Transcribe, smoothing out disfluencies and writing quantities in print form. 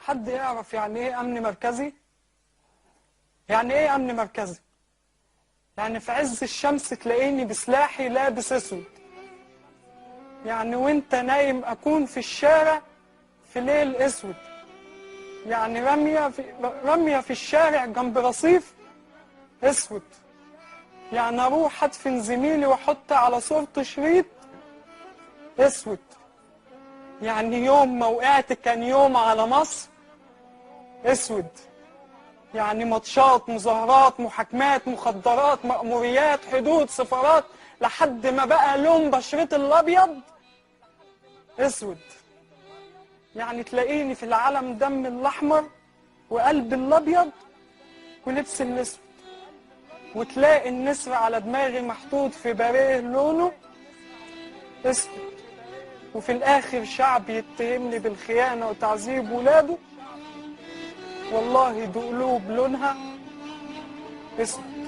حد يعرف يعني ايه امن مركزي؟ يعني ايه امن مركزي؟ يعني في عز الشمس تلاقيني بسلاحي لابس اسود، يعني وانت نايم اكون في الشارع في ليل اسود، يعني رمية في الشارع جنب رصيف اسود، يعني اروح ادفن زميلي واحط على صورته شريط اسود، يعني يوم ما وقعت كان يوم على مصر اسود، يعني ماتشات، مظاهرات، محاكمات، مخدرات، مأموريات، حدود، سفارات، لحد ما بقى لون بشرتي الابيض اسود، يعني تلاقيني في العلم دم الاحمر وقلب الابيض ولبس الاسود، وتلاقي النسر على دماغي محطوط في باريه لونه اسود، وفي الاخر شعب يتهمني بالخيانه وتعذيب ولاده، والله دي قلوب لونها اسود.